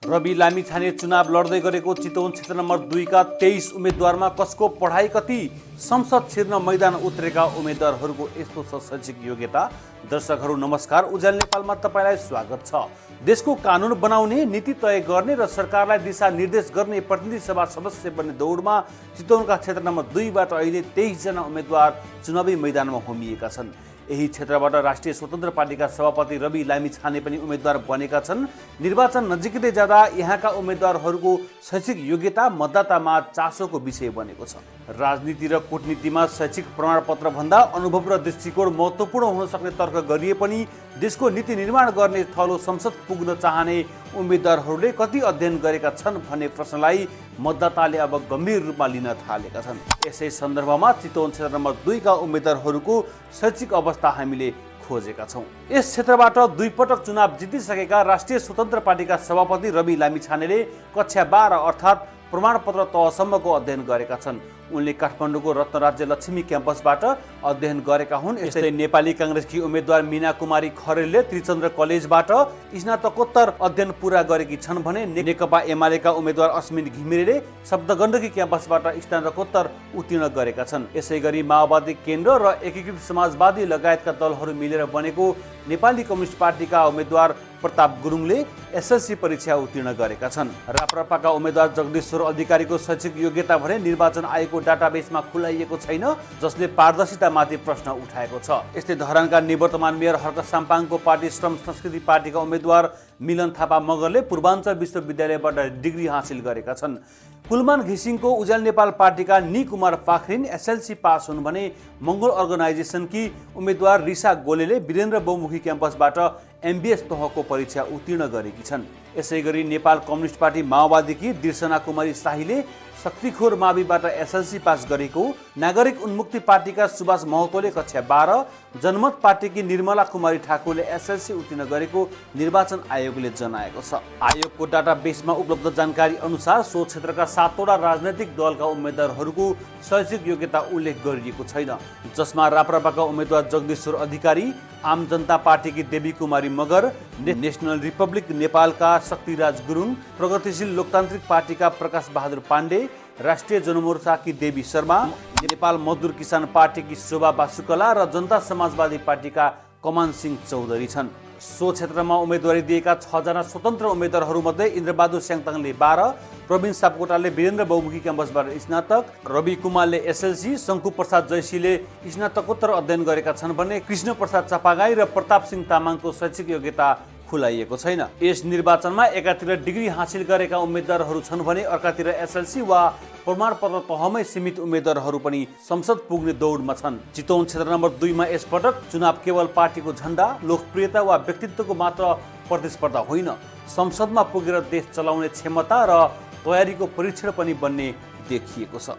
रवि लामिछाने चुनाव लड्दै गरेको चितवन क्षेत्र नम्बर 2 का 23 उम्मेदवारमा कसको पढाइ कति? संसद छिर्न मैदान उत्रेका उम्मेदवारहरूको यस्तो छ शैक्षिक योग्यता। दर्शकहरू नमस्कार, उज्यालो नेपालमा तपाईँलाई स्वागत छ। देशको कानुन बनाउने, नीति तय गर्ने र सरकारलाई दिशा निर्देश गर्ने प्रतिनिधि सभा सदस्य बन्ने दौडमा चितवनका क्षेत्र नम्बर 2 बाट अहिले 23 जना उम्मेदवार चुनावी मैदानमा होमिएका छन्। यही क्षेत्रबाट राष्ट्रिय स्वतन्त्र पार्टीका सभापति रवि लामिछाने पनि उम्मेदवार बनेका छन्। निर्वाचन नजिकै जाँदा यहाँका उम्मेदवारहरूको शैक्षिक योग्यता मतदातामा चासोको विषय बनेको छ। राजनीति र कूटनीतिमा शैक्षिक प्रमाणपत्र भन्दा अनुभव र दृष्टिकोण महत्त्वपूर्ण हुन सक्ने तर्क गरिए पनि देशको नीति निर्माण गर्ने थलो संसद पुग्न चाहने उम्मेदवारहरूले कति अध्ययन गरेका छन् भन्ने प्रश्नलाई मतदाताले अब गम्भीर रूपमा लिन थालेका छन्। यसै सन्दर्भमा चितवन क्षेत्र नम्बर 2 का उम्मेदवारहरूको शैक्षिक अवस्था हामीले खोजेका छौँ। यस क्षेत्रबाट 2 पटक चुनाव जितिसकेका राष्ट्रिय स्वतन्त्र पार्टीका सभापति रवि लामिछानेले कक्षा 12 अर्थात् प्रमाणपत्र तहसम्मको अध्ययन गरेका छन्। उनले काठमाडौँको रत्नराज्य लक्ष्मी क्याम्पसबाट अध्ययन गरेका हुन्। यस्तै नेपाली काङ्ग्रेसकी उम्मेदवार मीना कुमारी खरेलले त्रिचन्द्र कलेजबाट स्नातकोत्तर अध्ययन पूरा गरेकी छन् भने नेकपा एमालेका उम्मेदवार अस्मिन घिमिरेले शब्दगण्डकी क्याम्पसबाट स्नातकोत्तर उत्तीर्ण गरेका छन्। यसैगरी माओवादी केन्द्र र एकीकृत समाजवादी लगायतका दलहरू मिलेर बनेको नेपाली कम्युनिस्ट पार्टीका उम्मेदवार प्रताप गुरुङले एसएलसी परीक्षा उत्तीर्ण गरेका छन्। राप्रपाका उम्मेदवार जगदीश्वर अधिकारीको शैक्षिक योग्यता भने निर्वाचन आयोगको डाटाबेसमा खुलाइएको छैन, जसले पारदर्शितामाथि प्रश्न उठाएको छ। यस्तै धरानका निवर्तमान मेयर हर्क साम्पाङको पार्टी श्रम संस्कृति पार्टीका उम्मेदवार मिलन थापा मगरले पूर्वाञ्चल विश्वविद्यालयबाट डिग्री हासिल गरेका छन्। कुलमान घिसिङको उज्यालो नेपाल पार्टीका नि कुमार पाखरिन एसएलसी पास हुन् भने मङ्गोल अर्गनाइजेसनकी उम्मेदवार रिसा गोलेले वीरेन्द्र बहुमुखी क्याम्पसबाट एमबीएस तहको परीक्षा उत्तीर्ण गरेकी छन्। यसैगरी नेपाल कम्युनिस्ट पार्टी माओवादीकी दिर्शना कुमारी शाहीले शक्तिखोर माविबाट एसएलसी पास गरेको, नागरिक उन्मुक्ति पार्टीका सुभाष महतोले कक्षा 12, जनमत पार्टीकी निर्मला कुमारी ठाकुरले एसएलसी उत्तीर्ण गरेको निर्वाचन आयोगले जनाएको छ। आयोगको डाटाबेसमा उपलब्ध जानकारी अनुसार सो क्षेत्रका 7 वटा राजनैतिक दलका उम्मेदवारहरूको शैक्षिक योग्यता उल्लेख गरिएको छैन, जसमा राप्रपाका उम्मेदवार जगदीश्वर अधिकारी, आम जनता पार्टीकी देवी कुमारी मगर, नेशनल रिपब्लिक नेपालका शक्तिराज गुरुङ, प्रगतिशील लोकतान्त्रिक पार्टीका प्रकाश बहादुर पाण्डे, राष्ट्रिय जनमोर्चाकी देवी शर्मा, नेपाल मजदुर किसान पार्टीकी शोभा बासुकला र जनता समाजवादी पार्टीका कमान सिंह चौधरी छन्। सो क्षेत्रमा उम्मेदवारी दिएका 6 जना स्वतन्त्र उम्मेदवारहरूमध्ये इन्द्रबहादुर स्याङताङले 12, प्रवीण सापकोटाले वीरेन्द्र बहुमुखी क्याम्पसबाट स्नातक, रवि कुमारले एसएलसी, शङ्कु प्रसाद जयसीले स्नातकोत्तर अध्ययन गरेका छन् भने कृष्ण प्रसाद चापागाई र प्रताप सिंह तामाङको शैक्षिक योग्यता खुलाइएको छैन। यस निर्वाचनमा एकातिर डिग्री हासिल गरेका उम्मेदवारहरू छन् भने अर्कातिर एसएलसी वा प्रमाणपत्र तहमै सीमित उम्मेदवारहरू पनि संसद पुग्ने दौडमा छन्। चितवन क्षेत्र नम्बर 2 मा यसपटक चुनाव केवल पार्टीको झण्डा, लोकप्रियता वा व्यक्तित्वको मात्र प्रतिस्पर्धा होइन, संसदमा पुगेर देश चलाउने क्षमता र तयारीको परीक्षण पनि बन्ने देखिएको छ।